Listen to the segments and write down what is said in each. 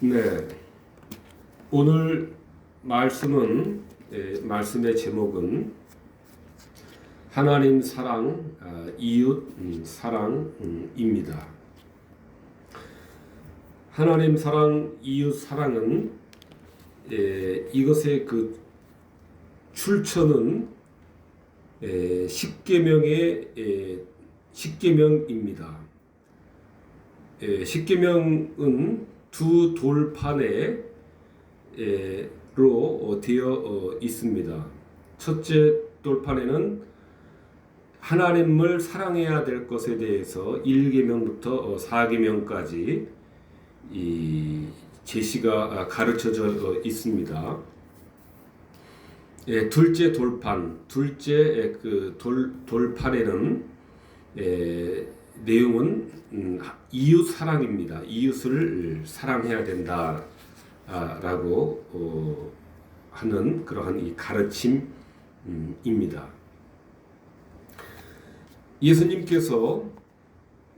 네, 오늘 말씀의 제목은 하나님 사랑, 이웃 사랑입니다. 하나님 사랑, 이웃 사랑은 이것의 그 출처는 십계명입니다. 십계명은 두 돌판에 로 되어 있습니다. 첫째 돌판에는 하나님을 사랑해야 될 것에 대해서 1계명부터 4계명까지 이 제시가 가르쳐져 있습니다. 둘째 돌판에는 내용은 이웃 사랑입니다. 이웃을 사랑해야 된다라고 하는 그러한 이 가르침입니다. 예수님께서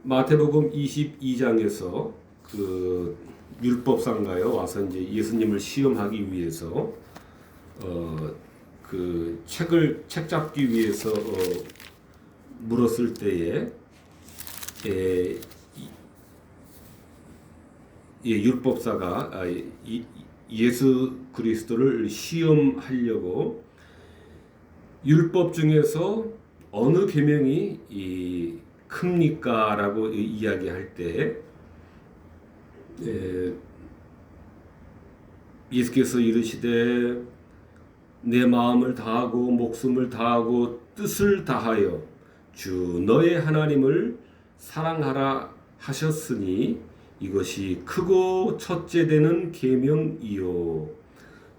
마태복음 22장에서 그 율법사인가요? 와서 이제 예수님을 시험하기 위해서 그 책 잡기 위해서 물었을 때에 율법사가 예수 그리스도를 시험하려고 율법 중에서 어느 계명이 큽니까? 라고 이야기할 때 예수께서 이르시되 내 마음을 다하고 목숨을 다하고 뜻을 다하여 주 너의 하나님을 사랑하라 하셨으니 이것이 크고 첫째 되는 계명이요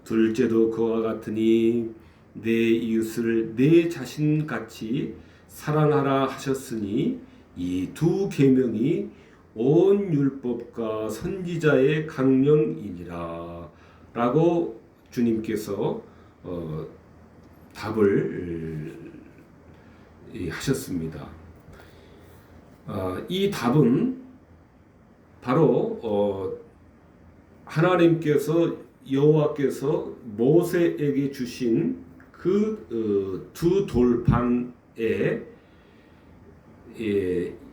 둘째도 그와 같으니 내 이웃을 내 자신같이 사랑하라 하셨으니 이 두 계명이 온 율법과 선지자의 강령이니라 라고 주님께서 답을 하셨습니다. 이 답은 바로 하나님께서 여호와께서 모세에게 주신 그 두 돌판에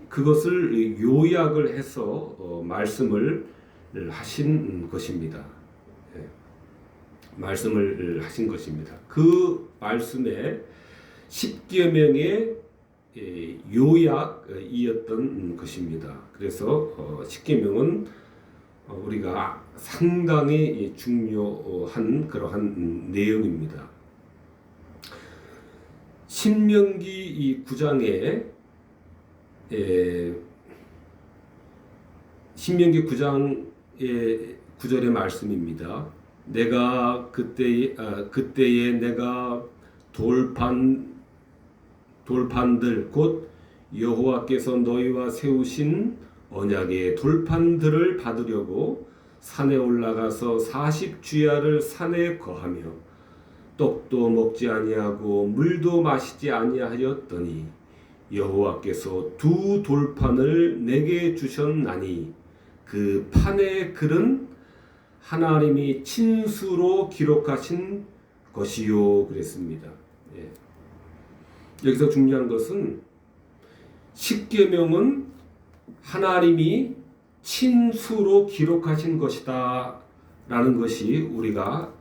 그것을 요약을 해서 말씀을 하신 것입니다. 말씀을 하신 것입니다. 그 말씀에 십계명의 요약이었던 것입니다. 그래서 십계명은 우리가 상당히 중요한 그러한 내용입니다. 신명기 9장의 신명기 9장의 9절의 말씀입니다. 내가 그때에 내가 돌판들 곧 여호와께서 너희와 세우신 언약의 돌판들을 받으려고 산에 올라가서 40주야를 산에 거하며 떡도 먹지 아니하고 물도 마시지 아니하였더니 여호와께서 두 돌판을 내게 주셨나니 그 판의 글은 하나님이 친수로 기록하신 것이요 그랬습니다. 여기서 중요한 것은 십계명은 하나님이 친수로 기록하신 것이다 라는 것이 우리가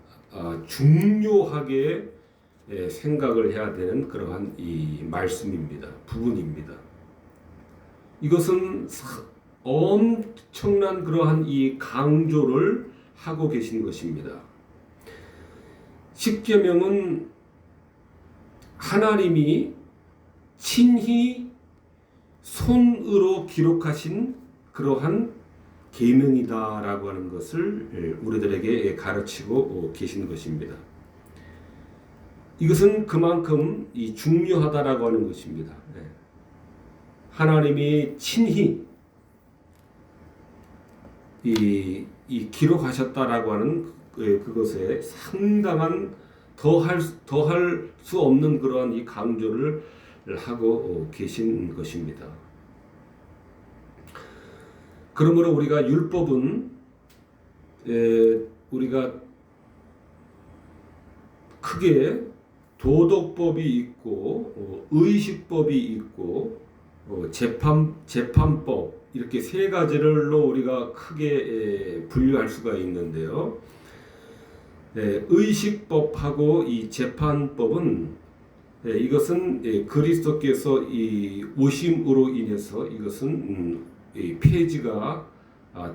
중요하게 생각을 해야 되는 그러한 이 말씀입니다. 부분입니다. 이것은 엄청난 그러한 이 강조를 하고 계신 것입니다. 십계명은 하나님이 친히 손으로 기록하신 그러한 계명이다라고 하는 것을 우리들에게 가르치고 계신 것입니다. 이것은 그만큼 중요하다라고 하는 것입니다. 하나님이 친히 이 기록하셨다라고 하는 그것에 상당한 더할 수 없는 그러한 이 강조를 하고 계신 것입니다. 그러므로 우리가 율법은 우리가 크게 도덕법이 있고 의식법이 있고 재판법 이렇게 세 가지를로 우리가 크게 분류할 수가 있는데요. 의식법하고 이 재판법은 이것은 그리스도께서 이 오심으로 인해서 이것은 폐지가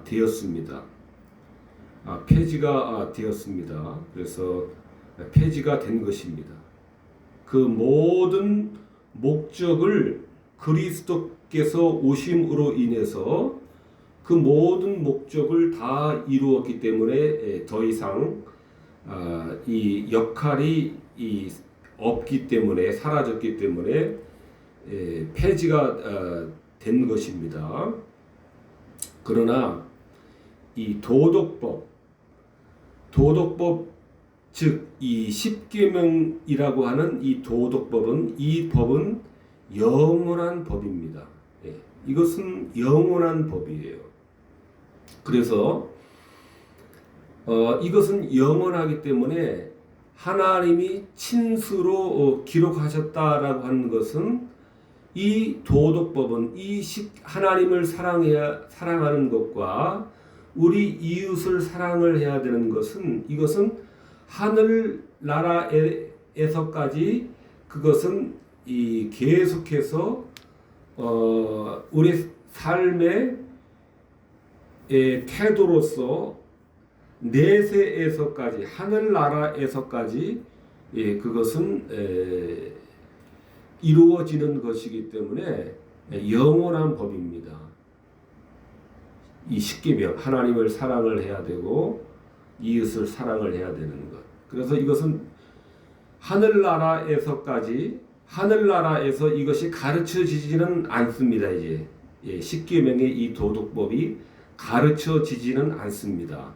되었습니다. 폐지가 되었습니다. 그래서 폐지가 된 것입니다. 그 모든 목적을 그리스도께서 오심으로 인해서 그 모든 목적을 다 이루었기 때문에 더 이상 이 역할이 없기 때문에 사라졌기 때문에 폐지가 된 것입니다. 그러나 이 도덕법 즉 이 십계명이라고 하는 이 도덕법은 이 법은 영원한 법입니다. 이것은 영원한 법이에요. 그래서 이것은 영원하기 때문에 하나님이 친수로 기록하셨다라고 하는 것은 이 도덕법은 하나님을 사랑하는 것과 우리 이웃을 사랑을 해야 되는 것은 이것은 하늘 나라에서까지 그것은 계속해서 우리 삶의 태도로서 내세에서까지 하늘 나라에서까지 그것은 이루어지는 것이기 때문에 영원한 법입니다. 이 십계명 하나님을 사랑을 해야 되고 이웃을 사랑을 해야 되는 것. 그래서 이것은 하늘나라에서 이것이 가르쳐지지는 않습니다. 이제 십계명의 이 도덕법이 가르쳐지지는 않습니다.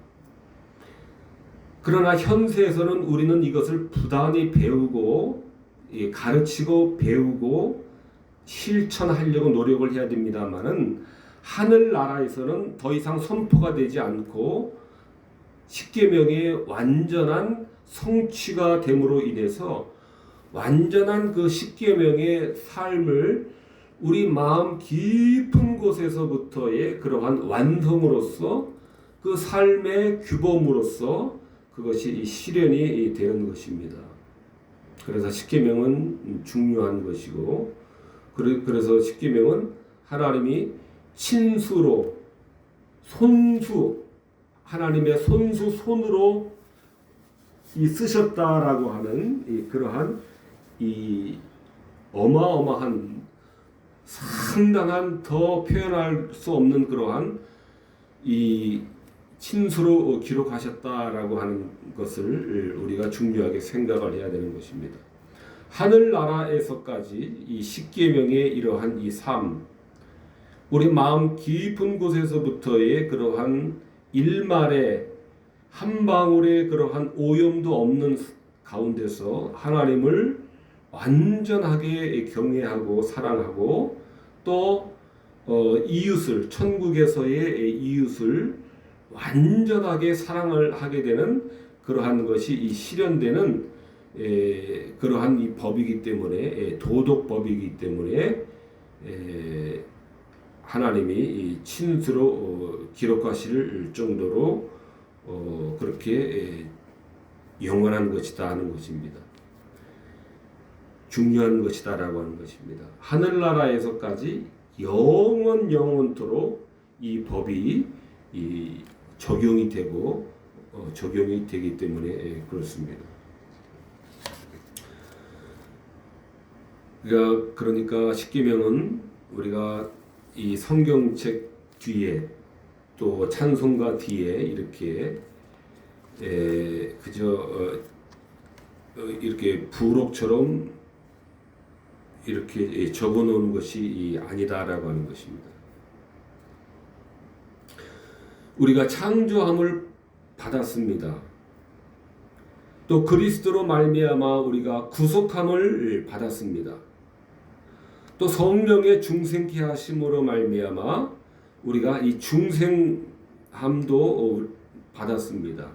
그러나 현세에서는 우리는 이것을 부단히 배우고 가르치고 배우고 실천하려고 노력을 해야 됩니다만은 하늘나라에서는 더 이상 선포가 되지 않고 십계명의 완전한 성취가 됨으로 인해서 완전한 그 십계명의 삶을 우리 마음 깊은 곳에서부터의 그러한 완성으로서 그 삶의 규범으로서 그것이 실현이 되는 것입니다. 그래서 십계명은 중요한 것이고 그래서 십계명은 하나님이 친수로 하나님의 손으로 쓰셨다라고 하는 그러한 어마어마한 상당한 더 표현할 수 없는 그러한 친수로 기록하셨다라고 하는 것을 우리가 중요하게 생각을 해야 되는 것입니다. 하늘나라에서까지 이 십계명의 이러한 이 삶, 우리 마음 깊은 곳에서부터의 그러한 일말의 한 방울의 그러한 오염도 없는 가운데서 하나님을 완전하게 경외하고 사랑하고 또 이웃을 천국에서의 이웃을 완전하게 사랑을 하게 되는 그러한 것이 실현되는 그러한 이 법이기 때문에 도덕법이기 때문에 하나님이 친수로 기록하실 정도로 그렇게 영원한 것이다 하는 것입니다. 중요한 것이다라고 하는 것입니다. 하늘나라에서까지 영원토록 이 법이 적용이 되고 적용이 되기 때문에 그렇습니다. 그러니까 십계명은 우리가 이 성경책 뒤에 또 찬송가 뒤에 이렇게 그저 이렇게 부록처럼 이렇게 적어놓은 것이 아니다라고 하는 것입니다. 우리가 창조함을 받았습니다. 또 그리스도로 말미암아 우리가 구속함을 받았습니다. 또 성령의 중생케 하심으로 말미암아 우리가 이 중생함도 받았습니다.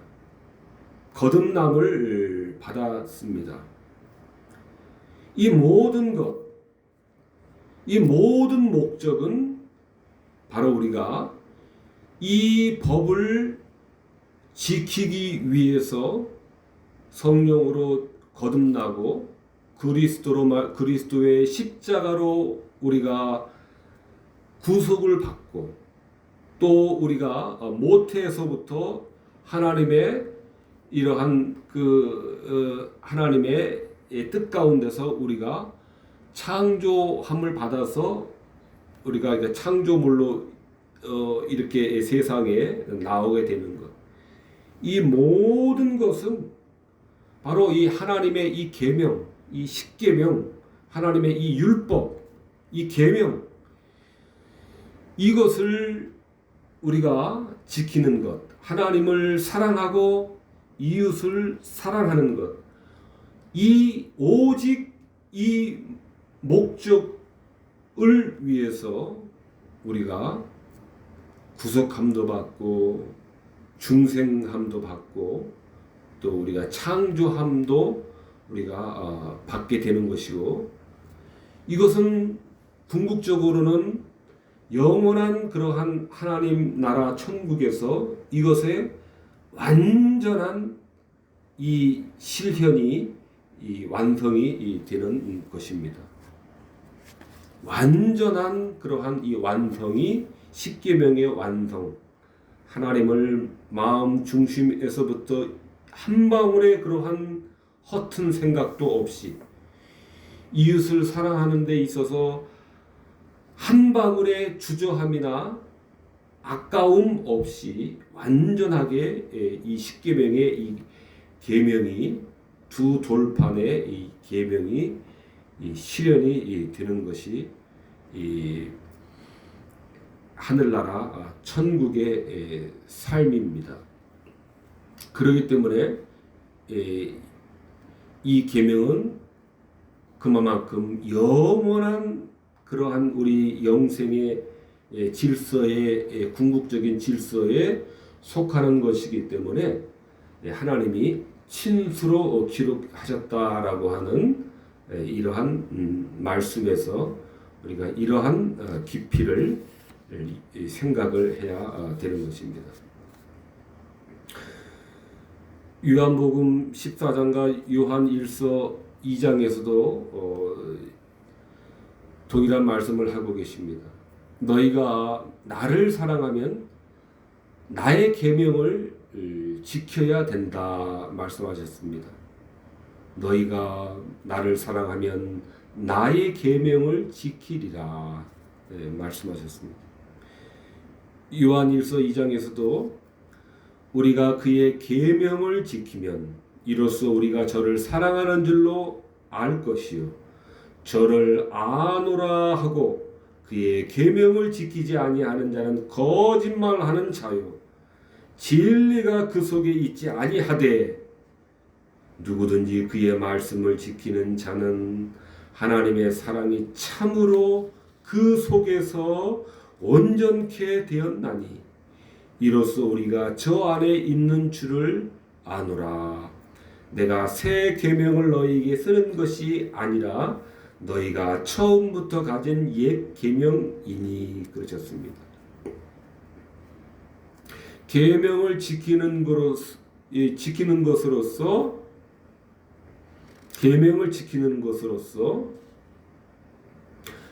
거듭남을 받았습니다. 이 모든 것, 이 모든 목적은 바로 우리가 이 법을 지키기 위해서 성령으로 거듭나고 그리스도의 십자가로 우리가 구속을 받고 또 우리가 모태에서부터 하나님의 이러한 하나님의 뜻 가운데서 우리가 창조함을 받아서 우리가 창조물로 이렇게 세상에 나오게 되는 것. 이 모든 것은 바로 이 하나님의 이 계명, 이 십계명, 하나님의 이 율법, 이 계명, 이것을 우리가 지키는 것, 하나님을 사랑하고 이웃을 사랑하는 것, 이 오직 이 목적을 위해서 우리가 구속함도 받고 중생함도 받고 또 우리가 창조함도 우리가 받게 되는 것이고, 이것은 궁극적으로는 영원한 그러한 하나님 나라 천국에서 이것의 완전한 이 실현이 이 완성이 되는 것입니다. 완전한 그러한 이 완성이 십계명의 완성, 하나님을 마음 중심에서부터 한 방울의 그러한 허튼 생각도 없이 이웃을 사랑하는 데 있어서 한 방울의 주저함이나 아까움 없이 완전하게 이 십계명의 이 계명이 두 돌판의 이 계명이 이 실현이 되는 것이 이 하늘나라 천국의 삶입니다. 그렇기 때문에 이 계명은 그만큼 영원한 그러한 우리 영생의 질서의 궁극적인 질서에 속하는 것이기 때문에 하나님이 친수로 기록하셨다라고 하는 이러한 말씀에서 우리가 이러한 깊이를 생각을 해야 되는 것입니다. 요한복음 14장과 요한 1서 2장에서도 동일한 말씀을 하고 계십니다. 너희가 나를 사랑하면 나의 계명을 지켜야 된다 말씀하셨습니다. 너희가 나를 사랑하면 나의 계명을 지키리라 말씀하셨습니다. 요한 1서 2장에서도 우리가 그의 계명을 지키면 이로써 우리가 저를 사랑하는 줄로 알 것이요 저를 아노라 하고 그의 계명을 지키지 아니하는 자는 거짓말하는 자요 진리가 그 속에 있지 아니하되 누구든지 그의 말씀을 지키는 자는 하나님의 사랑이 참으로 그 속에서 온전케 되었나니 이로써 우리가 저 안에 있는 줄을 아노라. 내가 새 계명을 너희에게 쓰는 것이 아니라 너희가 처음부터 가진 옛 계명이니 그러셨습니다. 계명을 지키는 것으로서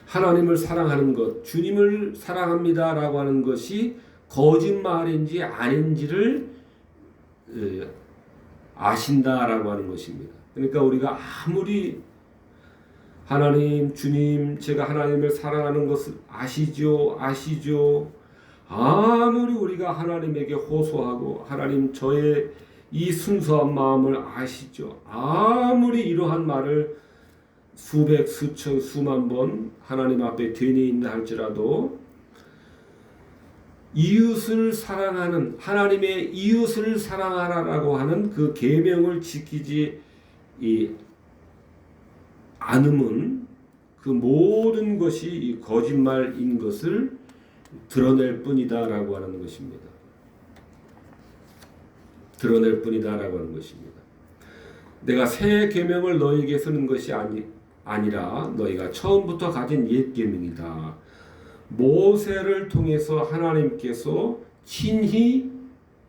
하나님을 사랑하는 것, 주님을 사랑합니다라고 하는 것이 거짓말인지 아닌지를 아신다라고 하는 것입니다. 그러니까 우리가 아무리 하나님, 주님, 제가 하나님을 사랑하는 것을 아시죠? 아무리 우리가 하나님에게 호소하고 하나님 저의 이 순수한 마음을 아시죠? 아무리 이러한 말을 수백, 수천, 수만 번 하나님 앞에 되뇌인다 할지라도 이웃을 사랑하는 하나님의 이웃을 사랑하라라고 하는 그 계명을 지키지 않음은 그 모든 것이 거짓말인 것을 드러낼 뿐이다라고 하는 것입니다. 드러낼 뿐이다라고 하는 것입니다. 내가 새 계명을 너희에게 쓰는 것이 아니라 너희가 처음부터 가진 옛 계명이다. 모세를 통해서 하나님께서 친히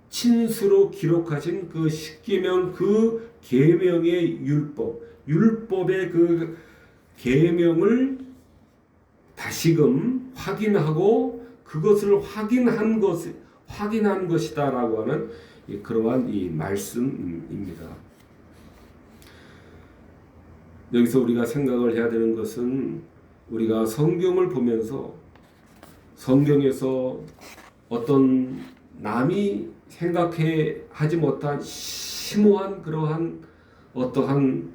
친수로 기록하신 그 십계명, 그 계명의 율법의 그 계명을 다시금 확인하고 그것을 확인한 것이다라고 하는 그러한 이 말씀입니다. 여기서 우리가 생각을 해야 되는 것은 우리가 성경을 보면서 성경에서 어떤 남이 생각해 하지 못한 심오한 그러한 어떠한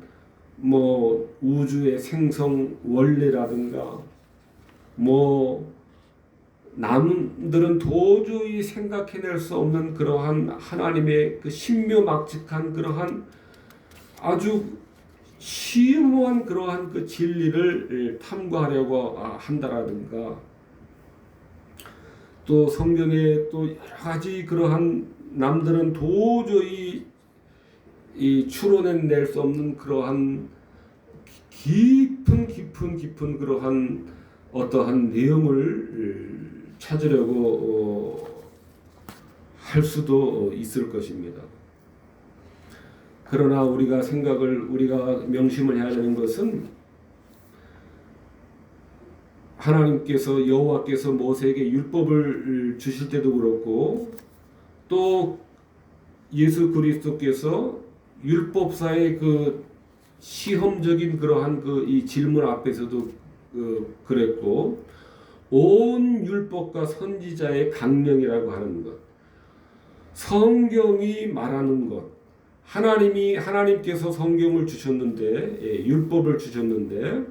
우주의 생성 원리라든가 남들은 도저히 생각해낼 수 없는 그러한 하나님의 그 신묘막측한 그러한 아주 심오한 그러한 그 진리를 탐구하려고 한다라든가 또 성경에 또 여러 가지 그러한 남들은 도저히 추론해낼 수 없는 그러한 깊은 그러한 어떠한 내용을 찾으려고 할 수도 있을 것입니다. 그러나 우리가 명심을 해야 되는 것은 하나님께서 여호와께서 모세에게 율법을 주실 때도 그렇고 또 예수 그리스도께서 율법사의 그 시험적인 그러한 이 질문 앞에서도 그랬고 온 율법과 선지자의 강령이라고 하는 것, 성경이 말하는 것, 하나님께서 성경을 주셨는데 율법을 주셨는데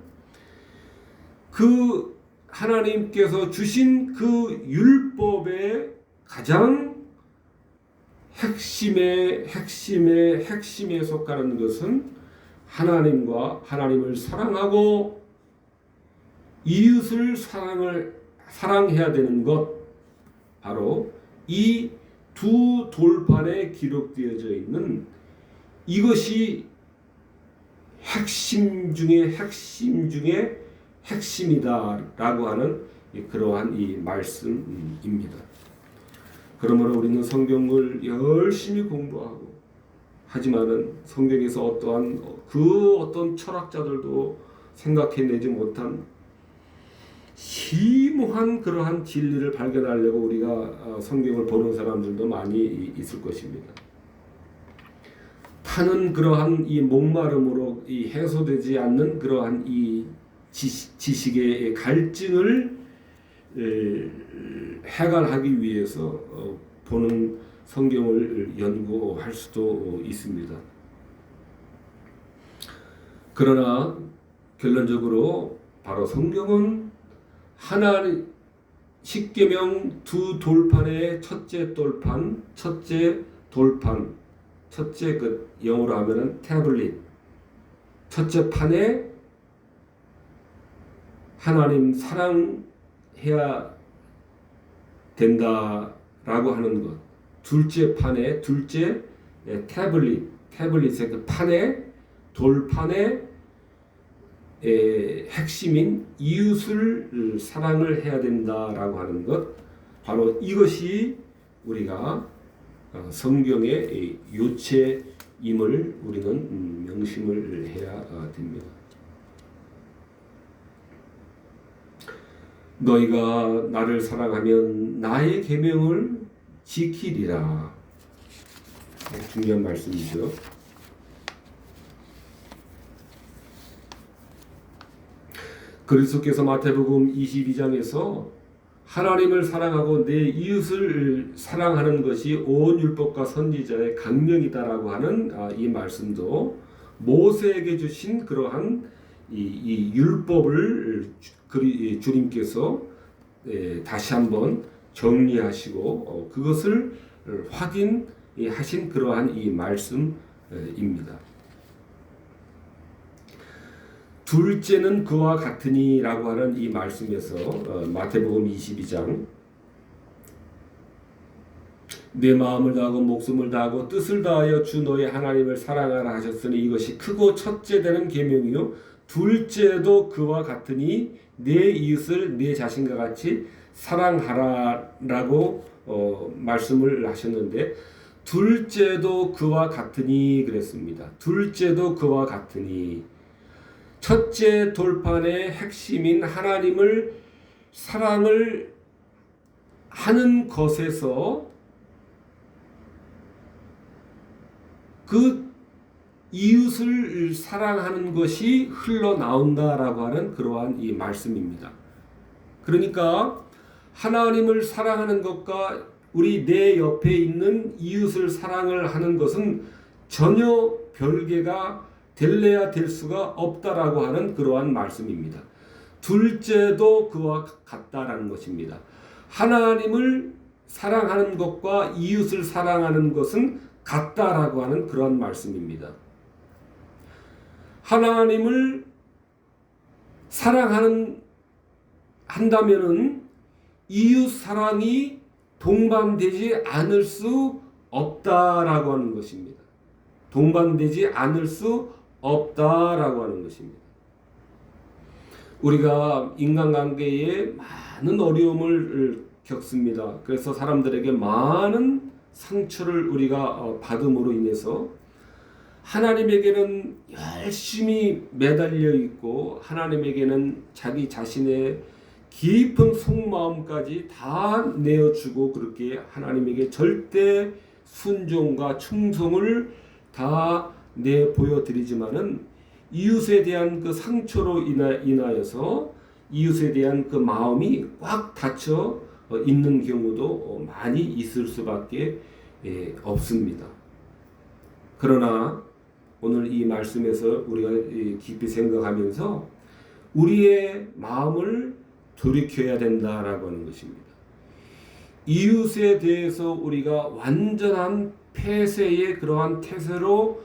그 하나님께서 주신 그 율법의 가장 핵심에 속하는 것은 하나님을 사랑하고 이웃을 사랑해야 되는 것, 바로 이 두 돌판에 기록되어져 있는 이것이 핵심 중에 핵심이다라고 하는 그러한 이 말씀입니다. 그러므로 우리는 성경을 열심히 공부하고 하지만은 성경에서 어떤 철학자들도 생각해내지 못한 심오한 그러한 진리를 발견하려고 우리가 성경을 보는 사람들도 많이 있을 것입니다. 타는 그러한 이 목마름으로 해소되지 않는 그러한 이 지식의 갈증을 해결하기 위해서 보는 성경을 연구할 수도 있습니다. 그러나 결론적으로 바로 성경은 하나님 십계명 두 돌판의 첫째 그 영어로 하면은 태블릿, 첫째 판에 하나님 사랑해야 된다라고 하는 것, 둘째 태블릿의 그 돌판에 핵심인 이웃을 사랑을 해야 된다라고 하는 것, 바로 이것이 우리가 성경의 요체임을 우리는 명심을 해야 됩니다. 너희가 나를 사랑하면 나의 계명을 지키리라. 중요한 말씀이죠. 그리스도께서 마태복음 22장에서 하나님을 사랑하고 내 이웃을 사랑하는 것이 온 율법과 선지자의 강령이다라고 하는 이 말씀도 모세에게 주신 그러한 이 율법을 주님께서 다시 한번 정리하시고 그것을 확인하신 그러한 이 말씀입니다. 둘째는 그와 같으니라고 하는 이 말씀에서 마태복음 22장 내 마음을 다하고 목숨을 다하고 뜻을 다하여 주 너의 하나님을 사랑하라 하셨으니 이것이 크고 첫째 되는 계명이요 둘째도 그와 같으니 내 이웃을 내 자신과 같이 사랑하라라고 말씀을 하셨는데 둘째도 그와 같으니 그랬습니다. 둘째도 그와 같으니 첫째 돌판의 핵심인 하나님을 사랑을 하는 것에서 그 이웃을 사랑하는 것이 흘러나온다라고 하는 그러한 이 말씀입니다. 그러니까 하나님을 사랑하는 것과 우리 내 옆에 있는 이웃을 사랑을 하는 것은 전혀 별개가 될래야 될 수가 없다라고 하는 그러한 말씀입니다. 둘째도 그와 같다라는 것입니다. 하나님을 사랑하는 것과 이웃을 사랑하는 것은 같다라고 하는 그러한 말씀입니다. 하나님을 한다면은 이웃 사랑이 동반되지 않을 수 없다라고 하는 것입니다. 동반되지 않을 수 없다라고 하는 것입니다. 우리가 인간관계에 많은 어려움을 겪습니다. 그래서 사람들에게 많은 상처를 우리가 받음으로 인해서 하나님에게는 열심히 매달려 있고 하나님에게는 자기 자신의 깊은 속마음까지 다 내어주고 그렇게 하나님에게 절대 순종과 충성을 다 내보여드리지만은 이웃에 대한 그 상처로 인하여서 이웃에 대한 그 마음이 꽉 닫혀 있는 경우도 많이 있을 수밖에 없습니다. 그러나 오늘 이 말씀에서 우리가 깊이 생각하면서 우리의 마음을 돌이켜야 된다라고 하는 것입니다. 이웃에 대해서 우리가 완전한 폐쇄의 그러한 태세로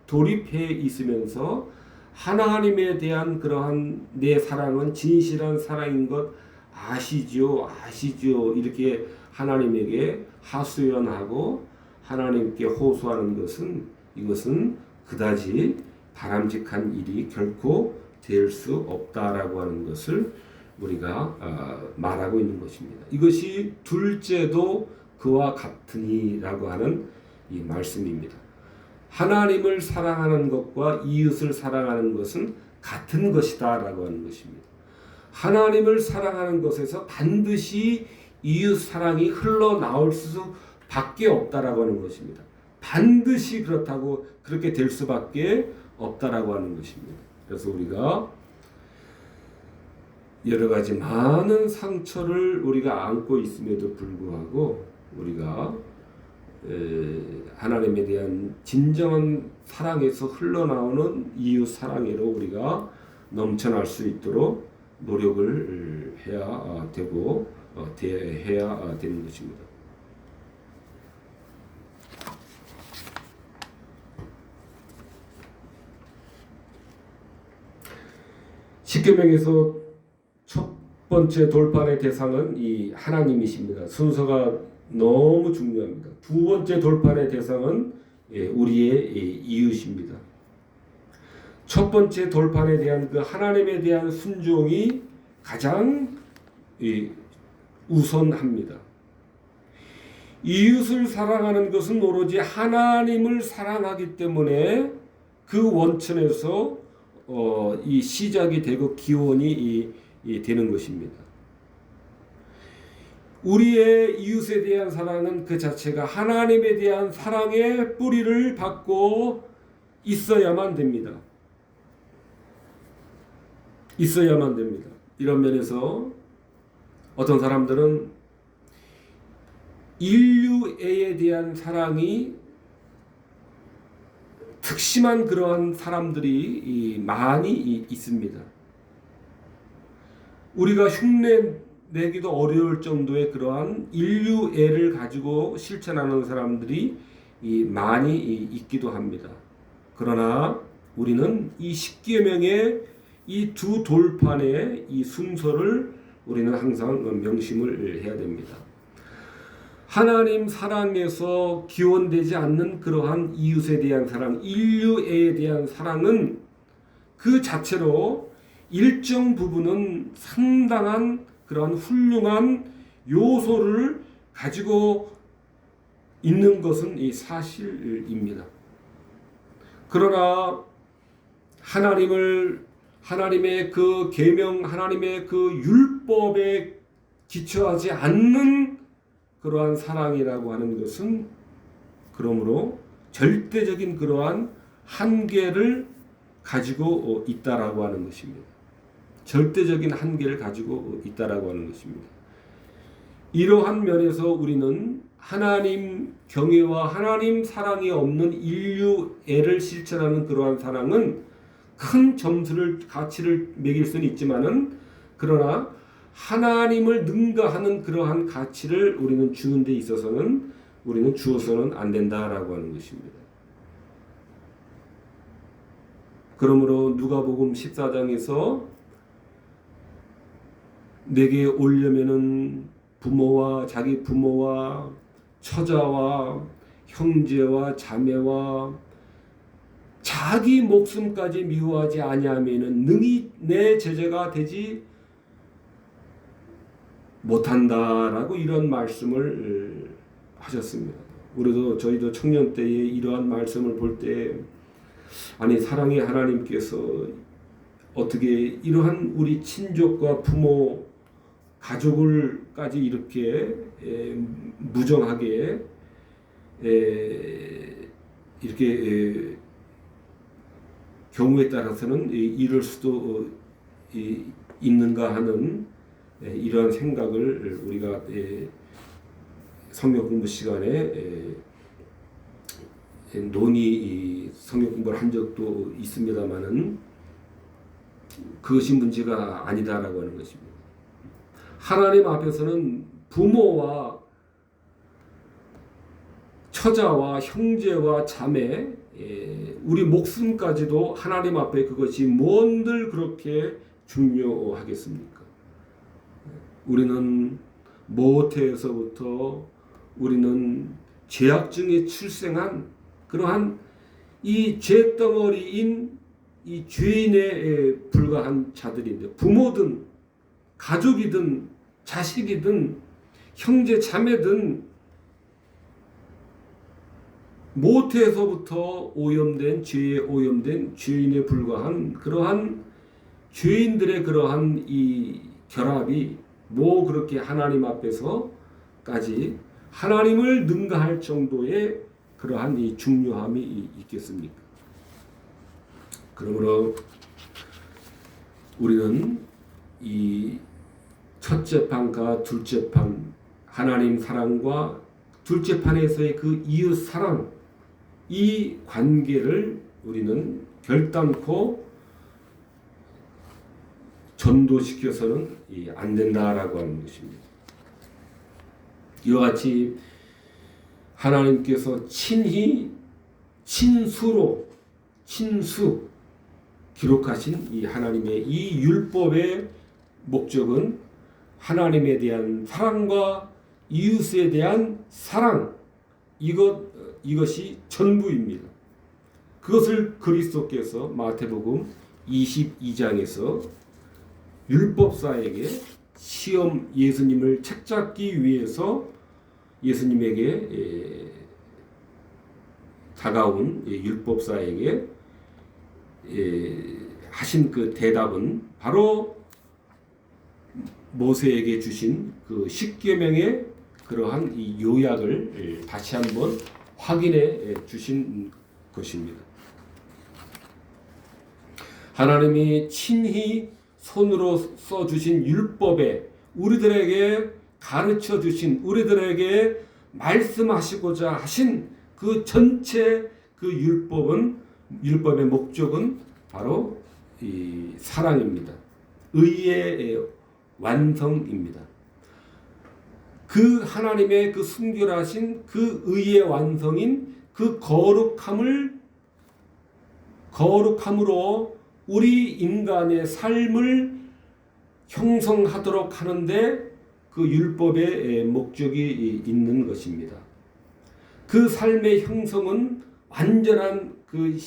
돌입해 있으면서 하나님에 대한 그러한 내 사랑은 진실한 사랑인 것 아시죠 이렇게 하나님에게 하소연하고 하나님께 호소하는 것은 이것은 그다지 바람직한 일이 결코 될 수 없다라고 하는 것을 우리가 말하고 있는 것입니다. 이것이 둘째도 그와 같으니라고 하는 이 말씀입니다. 하나님을 사랑하는 것과 이웃을 사랑하는 것은 같은 것이다라고 하는 것입니다. 하나님을 사랑하는 것에서 반드시 이웃 사랑이 흘러나올 수밖에 없다라고 하는 것입니다. 반드시 그렇다고 그렇게 될 수밖에 없다라고 하는 것입니다. 그래서 우리가 여러 가지 많은 상처를 우리가 안고 있음에도 불구하고 우리가 하나님에 대한 진정한 사랑에서 흘러나오는 이웃 사랑으로 우리가 넘쳐날 수 있도록 노력을 해야 되고 대해야 되는 것입니다. 십계명에서 첫 번째 돌판의 대상은 이 하나님이십니다. 순서가 너무 중요합니다. 두 번째 돌판의 대상은 우리의 이웃입니다. 첫 번째 돌판에 대한 그 하나님에 대한 순종이 가장 우선합니다. 이웃을 사랑하는 것은 오로지 하나님을 사랑하기 때문에 그 원천에서 이 시작이 되고 기원이 되는 것입니다. 우리의 이웃에 대한 사랑은 그 자체가 하나님에 대한 사랑의 뿌리를 받고 있어야만 됩니다. 있어야만 됩니다. 이런 면에서 어떤 사람들은 인류애에 대한 사랑이 특심한 그러한 사람들이 많이 있습니다. 우리가 흉내 내기도 어려울 정도의 그러한 인류애를 가지고 실천하는 사람들이 많이 있기도 합니다. 그러나 우리는 이 십계명의 이 두 돌판의 이 순서를 우리는 항상 명심을 해야 됩니다. 하나님 사랑에서 기원되지 않는 그러한 이웃에 대한 사랑, 인류에 대한 사랑은 그 자체로 일정 부분은 상당한 그러한 훌륭한 요소를 가지고 있는 것은 이 사실입니다. 그러나 하나님의 그 계명, 하나님의 그 율법에 기초하지 않는 그러한 사랑이라고 하는 것은 그러므로 절대적인 그러한 한계를 가지고 있다라고 하는 것입니다. 절대적인 한계를 가지고 있다라고 하는 것입니다. 이러한 면에서 우리는 하나님 경외와 하나님 사랑이 없는 인류애를 실천하는 그러한 사랑은 큰 점수를 가치를 매길 수는 있지만은 그러나 하나님을 능가하는 그러한 가치를 우리는 주는 데 있어서는 우리는 주어서는 안 된다라고 하는 것입니다. 그러므로 누가복음 14장에서 내게 오려면은 자기 부모와 처자와 형제와 자매와 자기 목숨까지 미워하지 아니하면은 능히 내 제자가 되지 못한다라고 이런 말씀을 하셨습니다. 저희도 청년 때에 이러한 말씀을 볼 때 아니 사랑의 하나님께서 어떻게 이러한 우리 친족과 부모 가족을까지 이렇게 무정하게 이렇게 경우에 따라서는 이럴 수도 있는가 하는 이러한 생각을 우리가 성경 공부 시간에 성경 공부를 한 적도 있습니다만은 그것이 문제가 아니다라고 하는 것입니다. 하나님 앞에서는 부모와 처자와 형제와 자매, 우리 목숨까지도 하나님 앞에 그것이 뭔들 그렇게 중요하겠습니까? 우리는 모태에서부터 우리는 죄악 중에 출생한 그러한 이 죄덩어리인 이 죄인에 불과한 자들인데 부모든 가족이든 자식이든 형제 자매든 모태에서부터 오염된 죄에 오염된 죄인에 불과한 그러한 죄인들의 그러한 이 결합이 뭐 그렇게 하나님 앞에서까지 하나님을 능가할 정도의 그러한 이 중요함이 있겠습니까? 그러므로 우리는 이 첫째 판과 둘째 판 하나님 사랑과 둘째 판에서의 그 이웃 사랑 이 관계를 우리는 결단코 전도시켜서는 안 된다라고 하는 것입니다. 이와 같이 하나님께서 친히 친수 기록하신 이 하나님의 이 율법의 목적은 하나님에 대한 사랑과 이웃에 대한 사랑 이것이 전부입니다. 그것을 그리스도께서 마태복음 22장에서 율법사에게 시험 예수님을 책잡기 위해서 예수님에게 다가온 율법사에게 하신 그 대답은 바로 모세에게 주신 그 십계명의 그러한 이 요약을 다시 한번 확인해 주신 것입니다. 하나님이 친히 손으로 써주신 율법에 우리들에게 가르쳐 주신 우리들에게 말씀하시고자 하신 그 전체 그 율법의 목적은 바로 이 사랑입니다. 의의 완성입니다. 그 하나님의 그 순결하신 그 의의 완성인 그 거룩함으로 우리 인간의 삶을 형성하도록 하는데 그 그 율법의 목적이 있는 것입니다. 그 삶의 형성은 완전한 그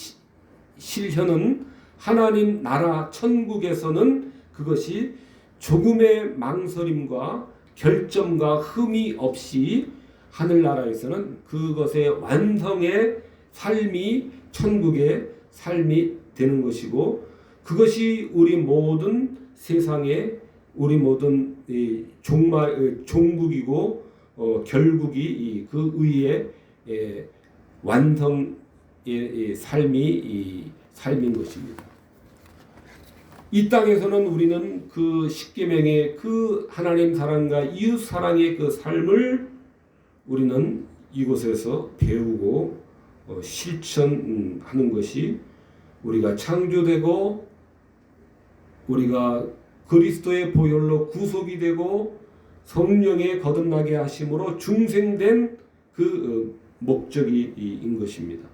실현은 하나님 나라 천국에서는 그것이 조금의 망설임과 결점과 흠이 없이 하늘나라에서는 그것의 완성의 삶이 천국의 삶이 되는 것이고, 그것이 우리 모든 세상의 우리 모든 종국이고 결국이 그 의의 완성의 삶인 것입니다. 이 땅에서는 우리는 그 십계명의 그 하나님 사랑과 이웃 사랑의 그 삶을 우리는 이곳에서 배우고 실천하는 것이, 우리가 창조되고 우리가 그리스도의 보혈로 구속이 되고 성령의 거듭나게 하심으로 중생된 그 목적인 것입니다.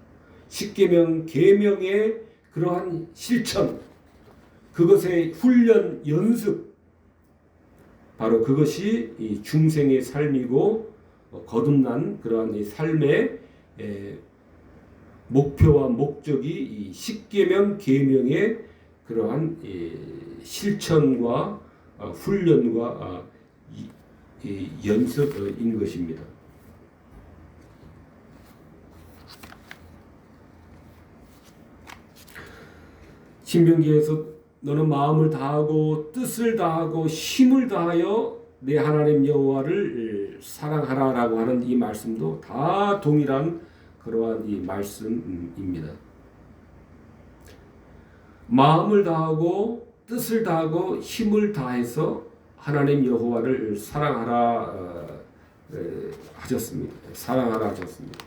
십계명 계명의 그러한 실천, 그것의 훈련 연습, 바로 그것이 이 중생의 삶이고 거듭난 그러한 이 삶의 목표와 목적이 이 십계명 계명의 그러한 실천과 훈련과 연습인 것입니다. 신명기에서 너는 마음을 다하고 뜻을 다하고 힘을 다하여 내 하나님 여호와를 사랑하라라고 하는 이 말씀도 다 동일한 그러한 이 말씀입니다. 마음을 다하고 뜻을 다하고 힘을 다해서 하나님 여호와를 사랑하라 하셨습니다. 사랑하라 하셨습니다.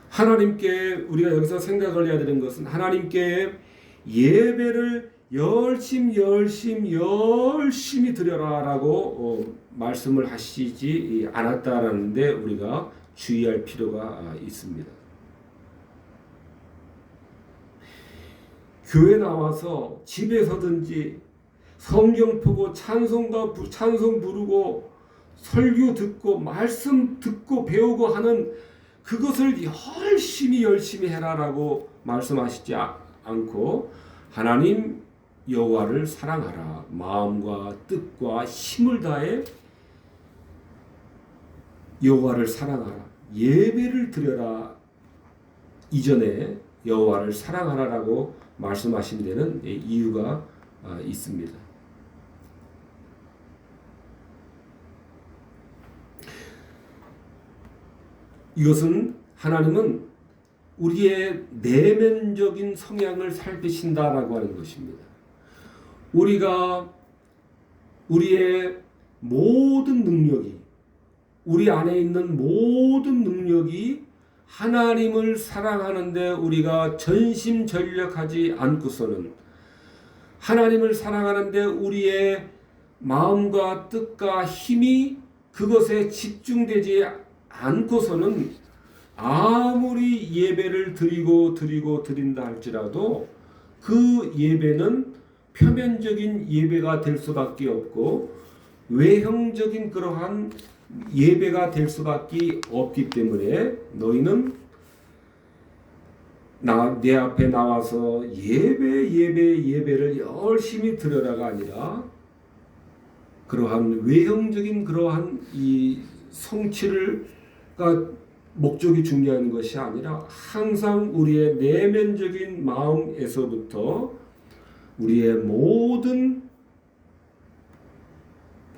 하나님께 우리가 여기서 생각을 해야 되는 것은, 하나님께 예배를 열심히 드려라라고 말씀을 하시지 않았다라는데 우리가 주의할 필요가 있습니다. 교회 나와서 집에서든지 성경 보고 찬송 부르고 설교 듣고 말씀 듣고 배우고 하는 그것을 열심히 해라라고 말씀하시지 않고, 하나님 여호와를 사랑하라, 마음과 뜻과 힘을 다해 여호와를 사랑하라, 예배를 드려라 이전에 여호와를 사랑하라라고 말씀하신 데는 이유가 있습니다. 이것은 하나님은 우리의 내면적인 성향을 살피신다라고 하는 것입니다. 우리가 우리의 모든 능력이, 우리 안에 있는 모든 능력이 하나님을 사랑하는데 우리가 전심전력하지 않고서는, 하나님을 사랑하는데 우리의 마음과 뜻과 힘이 그것에 집중되지 않고서는 아무리 예배를 드린다 할지라도 그 예배는 표면적인 예배가 될 수밖에 없고 외형적인 그러한 예배가 될 수밖에 없기 때문에, 너희는 내 앞에 나와서 예배를 열심히 드려라가 아니라, 그러한 외형적인 그러한 이 성취가 목적이 중요한 것이 아니라, 항상 우리의 내면적인 마음에서부터 우리의 모든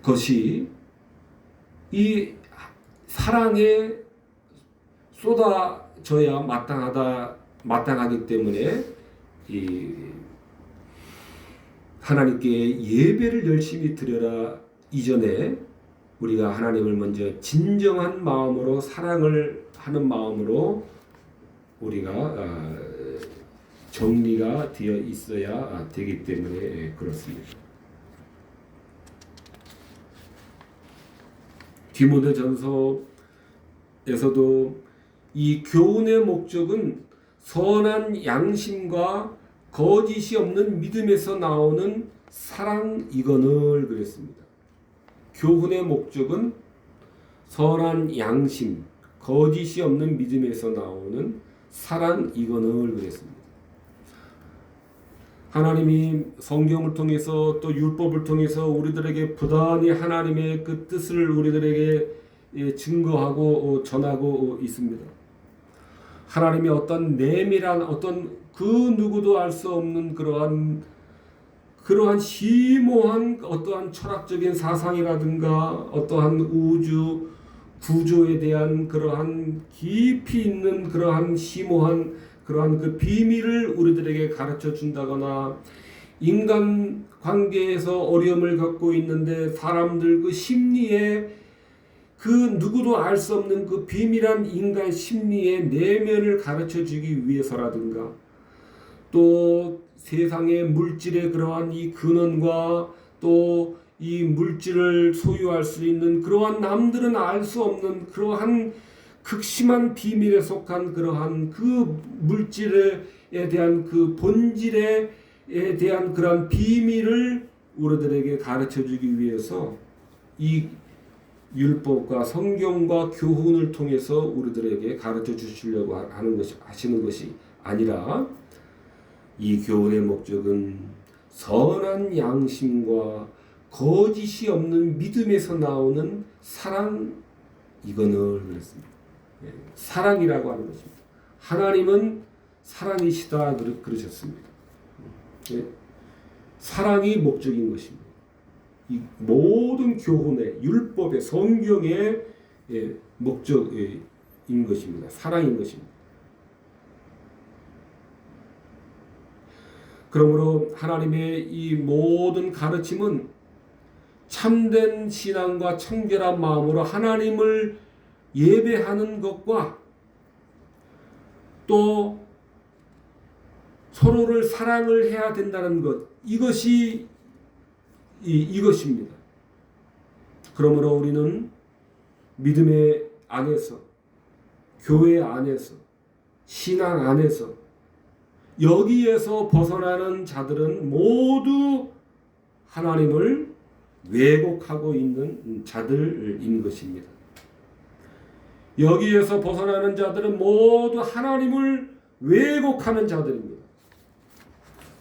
것이 이 사랑에 쏟아져야 마땅하기 때문에 이 하나님께 예배를 열심히 드려라 이전에 우리가 하나님을 먼저 진정한 마음으로, 사랑을 하는 마음으로 우리가 정리가 되어 있어야 되기 때문에 그렇습니다. 디모데전서에서도 이 교훈의 목적은 선한 양심과 거짓이 없는 믿음에서 나오는 사랑이거늘 그랬습니다. 교훈의 목적은 선한 양심, 거짓이 없는 믿음에서 나오는 사랑이거늘 그랬습니다. 하나님이 성경을 통해서 또 율법을 통해서 우리들에게 부단히 하나님의 그 뜻을 우리들에게 증거하고 전하고 있습니다. 하나님이 어떤 내밀한 어떤 그 누구도 알 수 없는 그러한 심오한 어떠한 철학적인 사상이라든가 어떠한 우주 구조에 대한 그러한 깊이 있는 그러한 심오한 그러한 그 비밀을 우리들에게 가르쳐 준다거나 인간 관계에서 어려움을 겪고 있는데 사람들 그 심리에 그 누구도 알 수 없는 그 비밀한 인간 심리의 내면을 가르쳐 주기 위해서라든가 또 세상의 물질의 그러한 이 근원과 또 이 물질을 소유할 수 있는 그러한 남들은 알 수 없는 그러한 극심한 비밀에 속한 그러한 그 물질에 대한 그 본질에 대한 그러한 비밀을 우리들에게 가르쳐 주기 위해서 이 율법과 성경과 교훈을 통해서 우리들에게 가르쳐 주시려고 하시는 것이 아니라 이 교훈의 목적은 선한 양심과 거짓이 없는 믿음에서 나오는 사랑이거늘 그랬습니다. 사랑이라고 하는 것입니다. 하나님은 사랑이시다 그러셨습니다. 사랑이 목적인 것입니다. 이 모든 교훈의 율법의 성경의 목적인 것입니다. 사랑인 것입니다. 그러므로 하나님의 이 모든 가르침은 참된 신앙과 청결한 마음으로 하나님을 예배하는 것과 또 서로를 사랑을 해야 된다는 것 이것입니다. 그러므로 우리는 믿음의 안에서 교회 안에서 신앙 안에서 여기에서 벗어나는 자들은 모두 하나님을 왜곡하고 있는 자들인 것입니다. 여기에서 벗어나는 자들은 모두 하나님을 왜곡하는 자들입니다.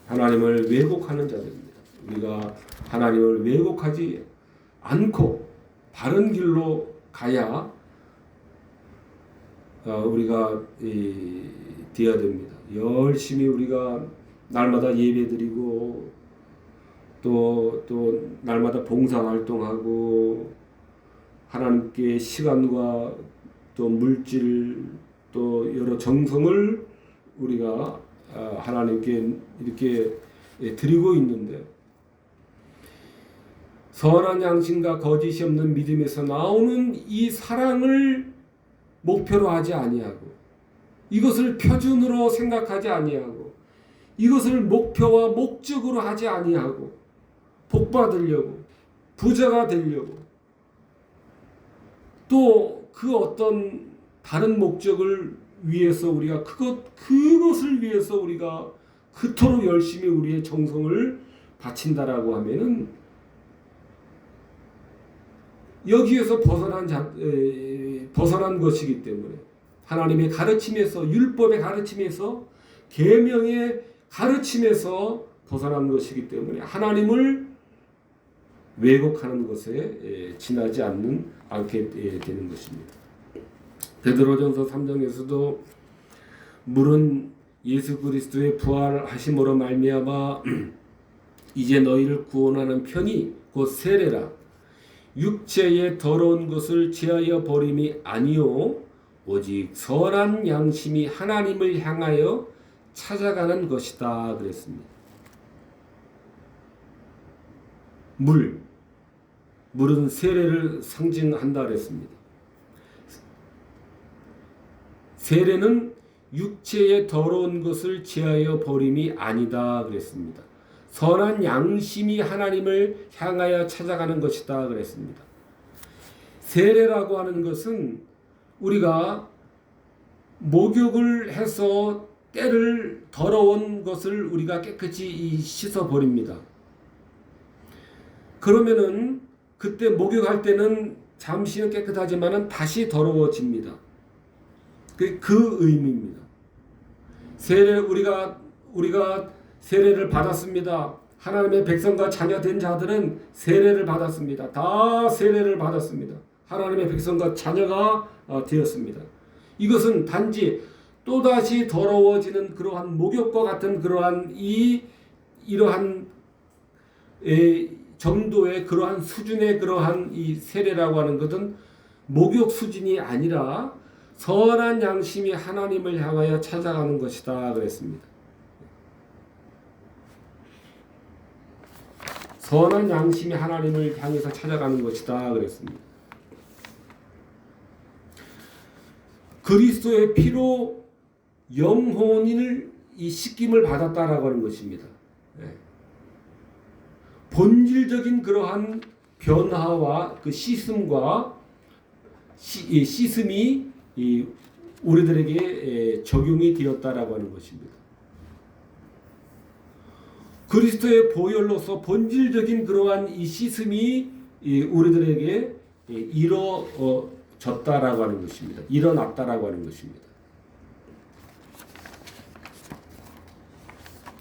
하나님을 왜곡하는 자들입니다. 우리가 하나님을 왜곡하지 않고 바른 길로 가야 우리가 되어야 됩니다. 열심히 우리가 날마다 예배드리고 또 날마다 봉사활동하고 하나님께 시간과 또 물질 또 여러 정성을 우리가 하나님께 이렇게 드리고 있는데 선한 양심과 거짓이 없는 믿음에서 나오는 이 사랑을 목표로 하지 아니하고 이것을 표준으로 생각하지 아니하고 이것을 목표와 목적으로 하지 아니하고 복 받으려고 부자가 되려고 또 그 어떤 다른 목적을 위해서 우리가 그것을 위해서 우리가 그토록 열심히 우리의 정성을 바친다라고 하면은 여기에서 벗어난 것이기 때문에 하나님의 가르침에서 율법의 가르침에서 계명의 가르침에서 벗어난 것이기 때문에 하나님을 왜곡하는 것에 지나지 않게 되는 것입니다. 베드로전서 3장에서도 물은 예수 그리스도의 부활하심으로 말미암아 이제 너희를 구원하는 편이 곧 세례라 육체의 더러운 것을 제하여 버림이 아니요 오직 선한 양심이 하나님을 향하여 찾아가는 것이다 그랬습니다. 물은 세례를 상징한다 그랬습니다. 세례는 육체의 더러운 것을 제하여 버림이 아니다 그랬습니다. 선한 양심이 하나님을 향하여 찾아가는 것이다 그랬습니다. 세례라고 하는 것은 우리가 목욕을 해서 때를 더러운 것을 우리가 깨끗이 씻어 버립니다. 그러면은 그때 목욕할 때는 잠시는 깨끗하지만은 다시 더러워집니다. 그 의미입니다. 우리가 세례를 받았습니다. 하나님의 백성과 자녀 된 자들은 세례를 받았습니다. 다 세례를 받았습니다. 하나님의 백성과 자녀가 되었습니다. 이것은 단지 또다시 더러워지는 그러한 목욕과 같은 그러한 이러한 정도의 그러한 수준의 그러한 이 세례라고 하는 것은 목욕 수준이 아니라 선한 양심이 하나님을 향하여 찾아가는 것이다 그랬습니다. 선한 양심이 하나님을 향해서 찾아가는 것이다 그랬습니다. 그리스도의 피로 영혼을 이 씻김을 받았다라고 하는 것입니다. 본질적인 그러한 변화와 그 씻음과 씻음이 우리들에게 적용이 되었다라고 하는 것입니다. 그리스도의 보혈로서 본질적인 그러한 이 씻음이 우리들에게 이루어졌다라고 하는 것입니다. 일어났다라고 하는 것입니다.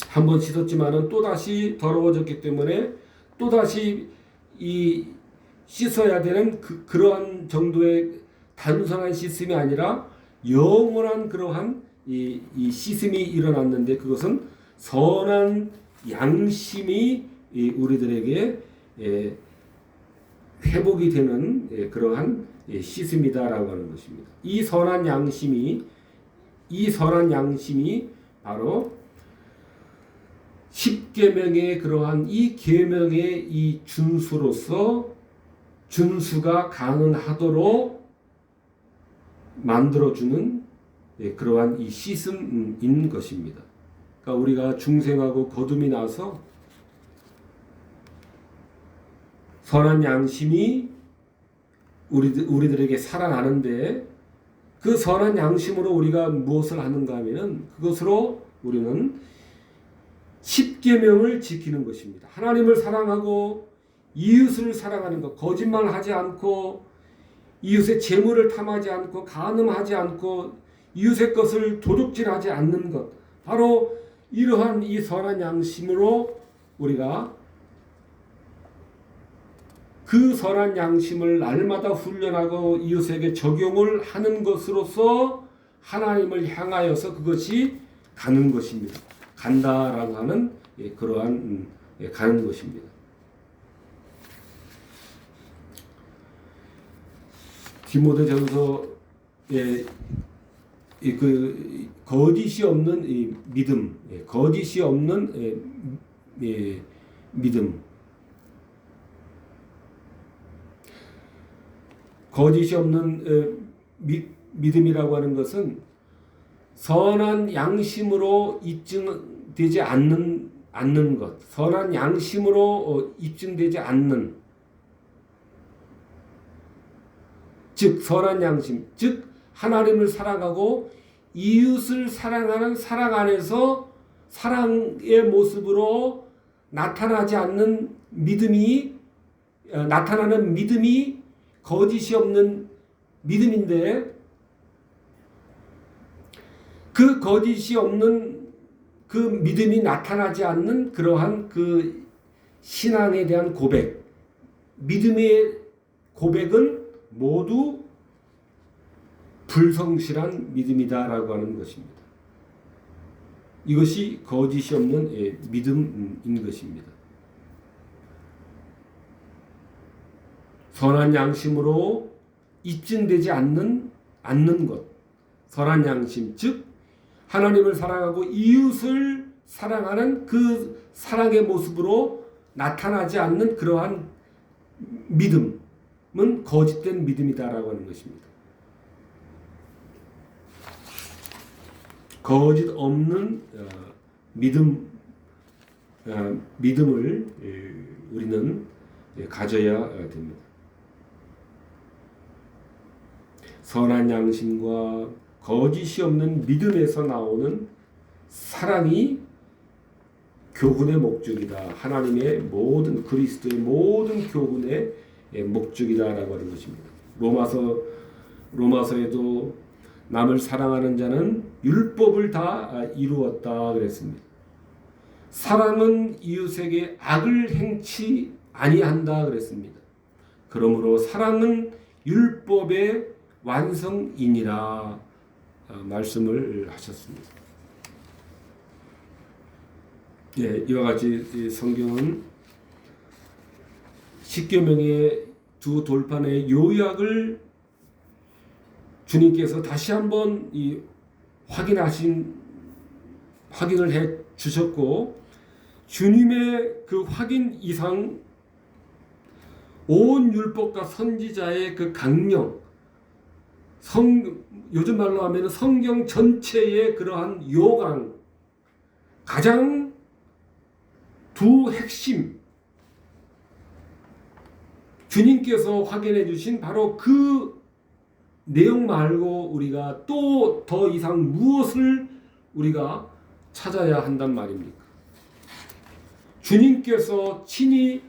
한번 씻었지만은 또다시 더러워졌기 때문에 또다시 씻어야 되는 그러한 정도의 단순한 씻음이 아니라 영원한 그러한 이 씻음이 일어났는데 그것은 선한 양심이 우리들에게 회복이 되는 그러한 씻음이다라고 하는 것입니다. 이 선한 양심이 바로 십계명의 그러한 이 계명의 이 준수가 가능하도록 만들어주는 그러한 이 씻음인 것입니다. 그러니까 우리가 중생하고 거듭이 나서 선한 양심이 우리들에게 살아나는데 그 선한 양심으로 우리가 무엇을 하는가 하면은 그것으로 우리는 십계명을 지키는 것입니다. 하나님을 사랑하고 이웃을 사랑하는 것, 거짓말하지 않고 이웃의 재물을 탐하지 않고 간음하지 않고 이웃의 것을 도둑질하지 않는 것, 바로 이러한 이 선한 양심으로 우리가 그 선한 양심을 날마다 훈련하고 이웃에게 적용을 하는 것으로서 하나님을 향하여서 그것이 가는 것입니다. 간다라고 하는 그러한 가는 것입니다. 디모데전서에 그 거짓이 없는 믿음, 거짓이 없는 믿음, 거짓이 없는 믿음이라고 하는 것은 선한 양심으로 입증되지 않는 것, 선한 양심으로 입증되지 않는, 즉 선한 양심, 즉 하나님을 사랑하고 이웃을 사랑하는 사랑 안에서 사랑의 모습으로 나타나지 않는 나타나는 믿음이 거짓이 없는 믿음인데, 그 거짓이 없는 그 믿음이 나타나지 않는 그러한 그 신앙에 대한 고백, 믿음의 고백은 모두 불성실한 믿음이다라고 하는 것입니다. 이것이 거짓이 없는 믿음인 것입니다. 선한 양심으로 입증되지 않는 것, 선한 양심, 즉 하나님을 사랑하고 이웃을 사랑하는 그 사랑의 모습으로 나타나지 않는 그러한 믿음은 거짓된 믿음이다라고 하는 것입니다. 거짓 없는 믿음을 우리는 가져야 됩니다. 선한 양심과 거짓이 없는 믿음에서 나오는 사랑이 교훈의 목적이다. 하나님의 모든 그리스도의 모든 교훈의 목적이다라고 하는 것입니다. 로마서에도 남을 사랑하는 자는 율법을 다 이루었다 그랬습니다. 사랑은 이웃에게 악을 행치 아니한다 그랬습니다. 그러므로 사랑은 율법의 완성이니라 말씀을 하셨습니다. 이와 같이 성경은 십계명의 두 돌판의 요약을 주님께서 다시 한번 확인을 해 주셨고, 주님의 그 확인 이상 온 율법과 선지자의 그 강령, 요즘 말로 하면 성경 전체의 그러한 요강, 가장 두 핵심, 주님께서 확인해 주신 바로 그 내용 말고 우리가 또 더 이상 무엇을 우리가 찾아야 한단 말입니까? 주님께서 친히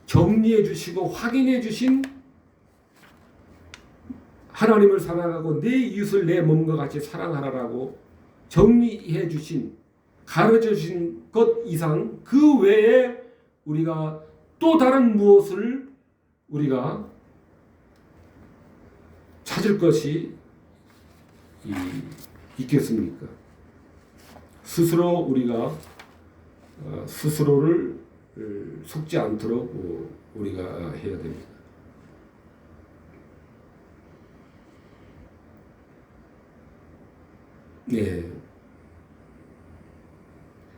정리해 주시고 확인해 주신 하나님을 사랑하고 내 이웃을 내 몸과 같이 사랑하라라고 정리해 주신, 가르쳐 주신 것 이상 그 외에 우리가 또 다른 무엇을 우리가 찾을 것이 있겠습니까? 스스로 우리가 스스로를 속지 않도록 우리가 해야 됩니다.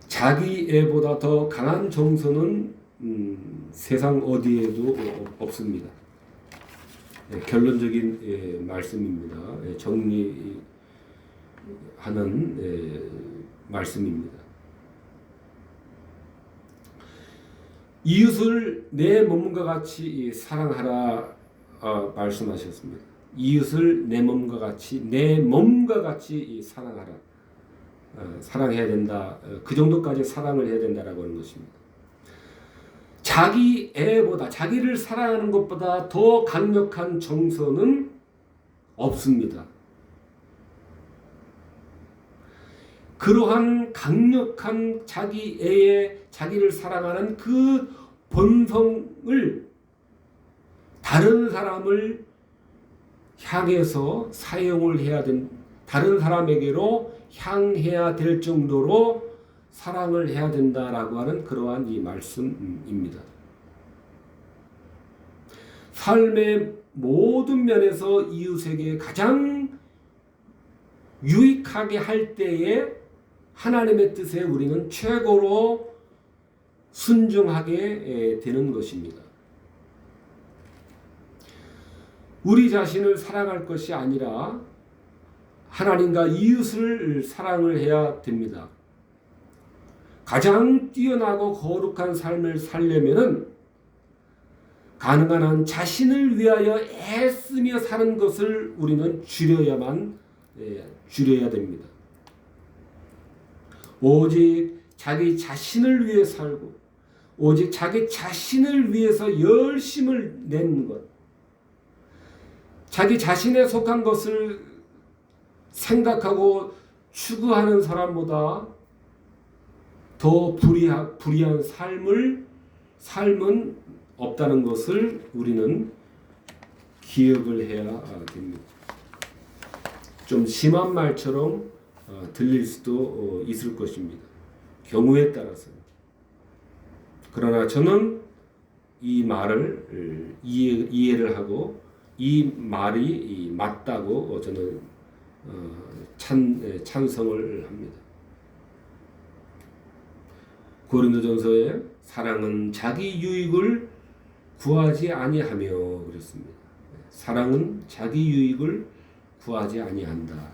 자기애보다 더 강한 정서는 세상 어디에도 없습니다. 결론적인 말씀입니다. 정리하는 말씀입니다. 이웃을 내 몸과 같이 사랑하라 말씀하셨습니다. 이웃을 내 몸과 같이 사랑하라. 사랑해야 된다. 그 정도까지 사랑을 해야 된다라고 하는 것입니다. 자기 애보다, 자기를 사랑하는 것보다 더 강력한 정서는 없습니다. 그러한 강력한 자기 애의, 자기를 사랑하는 그 본성을 다른 사람을 향해서 사용을 해야 다른 사람에게로 향해야 될 정도로 사랑을 해야 된다라고 하는 그러한 이 말씀입니다. 삶의 모든 면에서 이웃에게 가장 유익하게 할 때에 하나님의 뜻에 우리는 최고로 순종하게 되는 것입니다. 우리 자신을 사랑할 것이 아니라 하나님과 이웃을 사랑을 해야 됩니다. 가장 뛰어나고 거룩한 삶을 살려면은 가능한 한 자신을 위하여 애쓰며 사는 것을 우리는 줄여야 됩니다. 오직 자기 자신을 위해 살고 오직 자기 자신을 위해서 열심을 내는 것, 자기 자신에 속한 것을 생각하고 추구하는 사람보다 더 불의한 삶은 없다는 것을 우리는 기억을 해야 됩니다. 좀 심한 말처럼 들릴 수도 있을 것입니다. 경우에 따라서. 그러나 저는 이 말을 이해를 하고 이 말이 맞다고 저는 찬성을 합니다. 고린도전서에 사랑은 자기 유익을 구하지 아니하며 그랬습니다. 사랑은 자기 유익을 구하지 아니한다.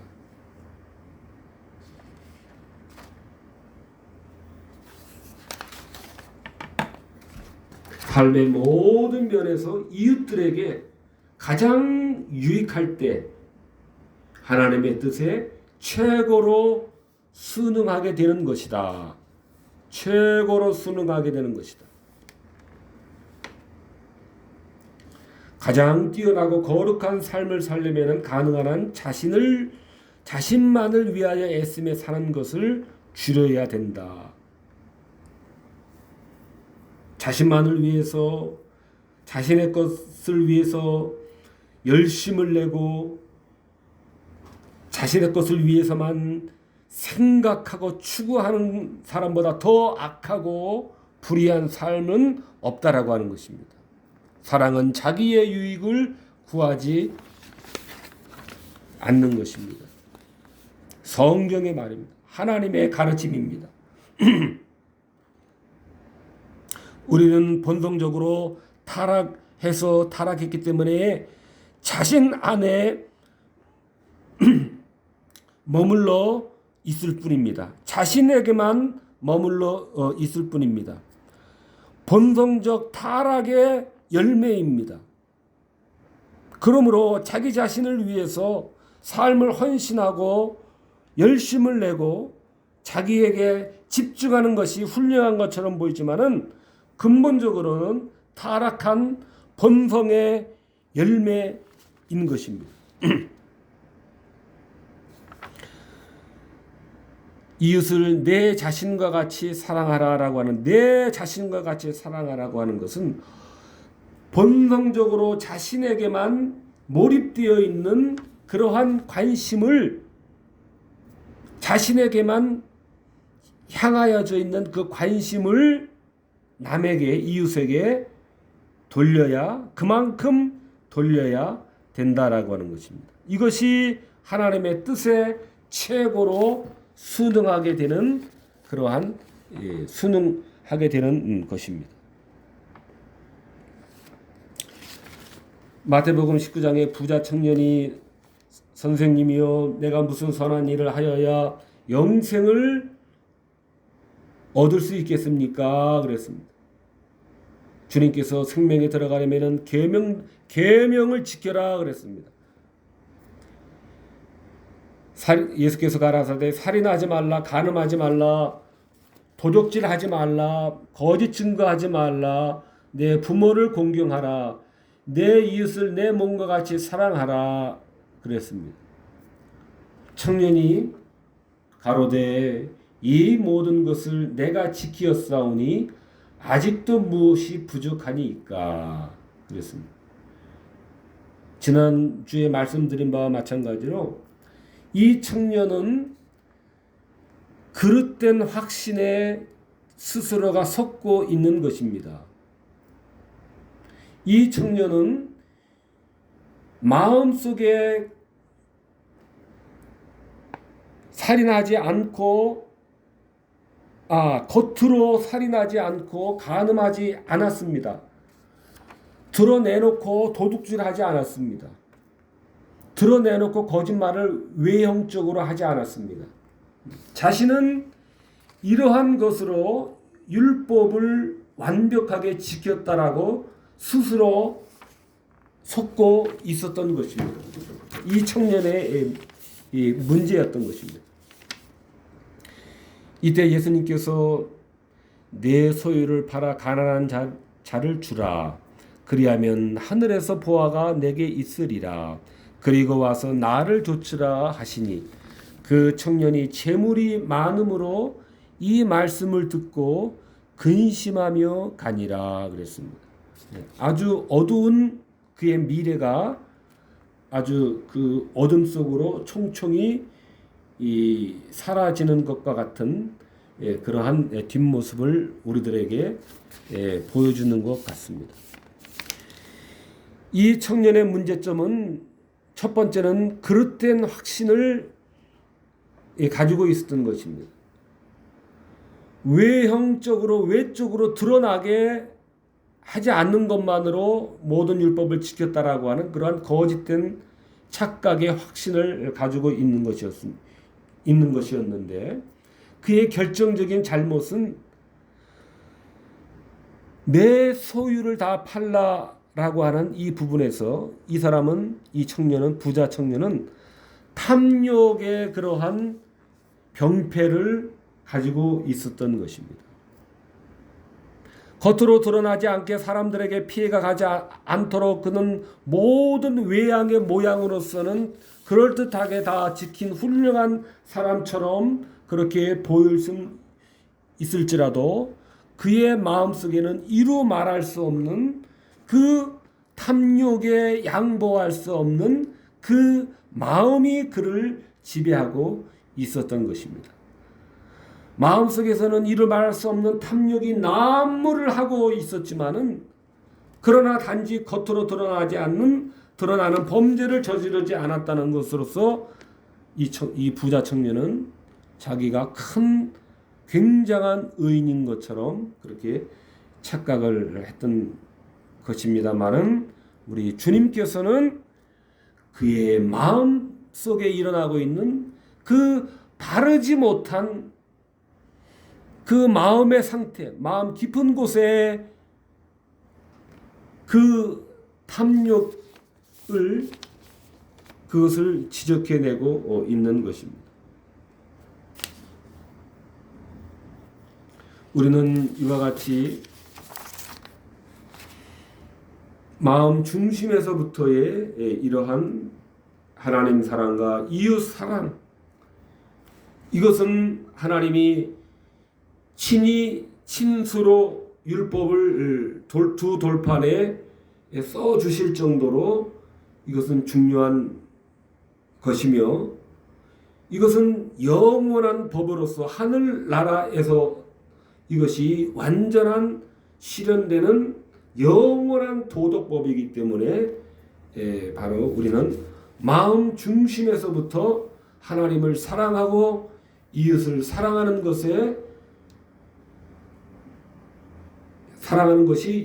삶의 모든 면에서 이웃들에게 가장 유익할 때 하나님의 뜻에 최고로 순응하게 되는 것이다. 최고로 순응하게 되는 것이다. 가장 뛰어나고 거룩한 삶을 살려면 가능한 한 자신만을 위하여 애쓰며 사는 것을 줄여야 된다. 자신만을 위해서, 자신의 것을 위해서 열심을 내고 자신의 것을 위해서만 생각하고 추구하는 사람보다 더 악하고 불의한 삶은 없다라고 하는 것입니다. 사랑은 자기의 유익을 구하지 않는 것입니다. 성경의 말입니다. 하나님의 가르침입니다. 우리는 본성적으로 타락했기 때문에 자신 안에 머물러 있을 뿐입니다. 자신에게만 머물러 있을 뿐입니다. 본성적 타락의 열매입니다. 그러므로 자기 자신을 위해서 삶을 헌신하고 열심을 내고 자기에게 집중하는 것이 훌륭한 것처럼 보이지만은 근본적으로는 타락한 본성의 열매인 것입니다. 이웃을 내 자신과 같이 사랑하라라고 하는, 내 자신과 같이 사랑하라고 하는 것은 본성적으로 자신에게만 몰입되어 있는 그러한 관심을, 자신에게만 향하여져 있는 그 관심을 남에게, 이웃에게 그만큼 돌려야 된다라고 하는 것입니다. 이것이 하나님의 뜻에 최고로 순응하게 되는 그러한 순응하게 되는 것입니다. 마태복음 19장에 부자 청년이 선생님이요, 내가 무슨 선한 일을 하여야 영생을 얻을 수 있겠습니까? 그랬습니다. 주님께서 생명에 들어가려면 계명을 지켜라 그랬습니다. 예수께서 가라사대 살인하지 말라, 간음하지 말라, 도적질하지 말라, 거짓 증거하지 말라, 내 부모를 공경하라, 내 이웃을 내 몸과 같이 사랑하라 그랬습니다. 청년이 가로되 이 모든 것을 내가 지키었사오니 아직도 무엇이 부족하니까 그랬습니다. 지난주에 말씀드린 바와 마찬가지로 이 청년은 그릇된 확신에 스스로가 섰고 있는 것입니다. 이 청년은 마음속에 살인하지 않고 겉으로 살인하지 않고 간음하지 않았습니다. 드러내놓고 도둑질하지 않았습니다. 드러내놓고 거짓말을 외형적으로 하지 않았습니다. 자신은 이러한 것으로 율법을 완벽하게 지켰다라고 스스로 속고 있었던 것입니다. 이 청년의 이 문제였던 것입니다. 이때 예수님께서 내 소유를 팔아 가난한 자를 주라. 그리하면 하늘에서 보화가 내게 있으리라. 그리고 와서 나를 좇으라 하시니 그 청년이 재물이 많음으로 이 말씀을 듣고 근심하며 가니라 그랬습니다. 아주 어두운 그의 미래가 아주 그 어둠 속으로 총총히 사라지는 것과 같은 그러한 뒷모습을 우리들에게 보여주는 것 같습니다. 이 청년의 문제점은 첫 번째는 그릇된 확신을 가지고 있었던 것입니다. 외적으로 드러나게 하지 않는 것만으로 모든 율법을 지켰다라고 하는 그러한 거짓된 착각의 확신을 가지고 있는 것이었는데 그의 결정적인 잘못은 내 소유를 다 팔라라고 하는 이 부분에서 이 청년은 부자 청년은 탐욕의 그러한 병폐를 가지고 있었던 것입니다. 겉으로 드러나지 않게 사람들에게 피해가 가지 않도록 그는 모든 외양의 모양으로서는 그럴듯하게 다 지킨 훌륭한 사람처럼 그렇게 보일 수 있을지라도 그의 마음속에는 이루 말할 수 없는 그 탐욕에 양보할 수 없는 그 마음이 그를 지배하고 있었던 것입니다. 마음속에서는 이루 말할 수 없는 탐욕이 난무를 하고 있었지만은 그러나 단지 겉으로 드러나는 범죄를 저지르지 않았다는 것으로서 이 부자 청년은 자기가 큰 굉장한 의인인 것처럼 그렇게 착각을 했던 것입니다만은 우리 주님께서는 그의 마음 속에 일어나고 있는 그 바르지 못한 그 마음의 상태, 마음 깊은 곳에 그 탐욕을 그것을 지적해내고 있는 것입니다. 우리는 이와 같이 마음 중심에서부터의 이러한 하나님 사랑과 이웃 사랑, 이것은 하나님이 친히 친수로 율법을 두 돌판에 써 주실 정도로 이것은 중요한 것이며 이것은 영원한 법으로서 하늘나라에서 이것이 완전한 실현되는 영원한 도덕법이기 때문에 바로 우리는 마음 중심에서부터 하나님을 사랑하고 이웃을 사랑하는 것이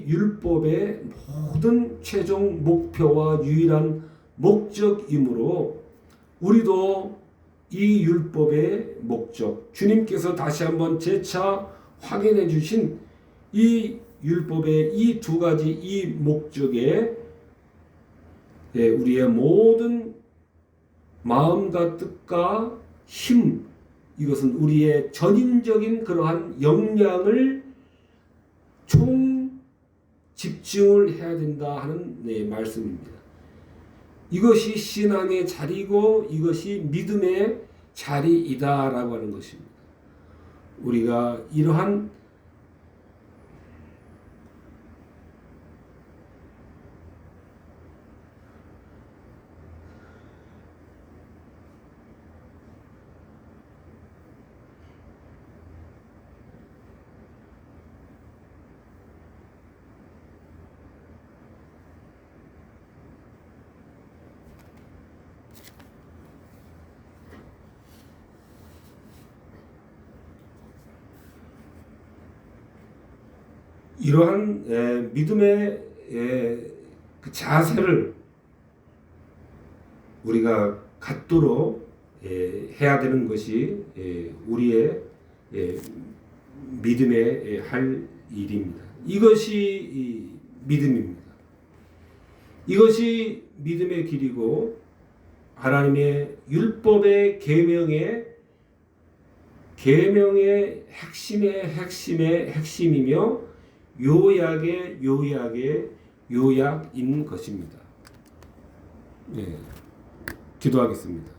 율법의 모든 최종 목표와 유일한 목적이므로 우리도 이 율법의 목적, 주님께서 다시 한번 재차 확인해 주신 이 율법의 이 두 가지 이 목적에 우리의 모든 마음과 뜻과 힘, 이것은 우리의 전인적인 그러한 역량을 총 집중을 해야 된다 하는 말씀입니다. 이것이 신앙의 자리고 이것이 믿음의 자리이다라고 하는 것입니다. 우리가 이러한 이러한 믿음의 그 자세를 우리가 갖도록 해야 되는 것이 우리의 믿음의 할 일입니다. 이것이 믿음입니다. 이것이 믿음의 길이고 하나님의 율법의 계명의 핵심의 핵심이며 요약의 요약인 것입니다. 기도하겠습니다.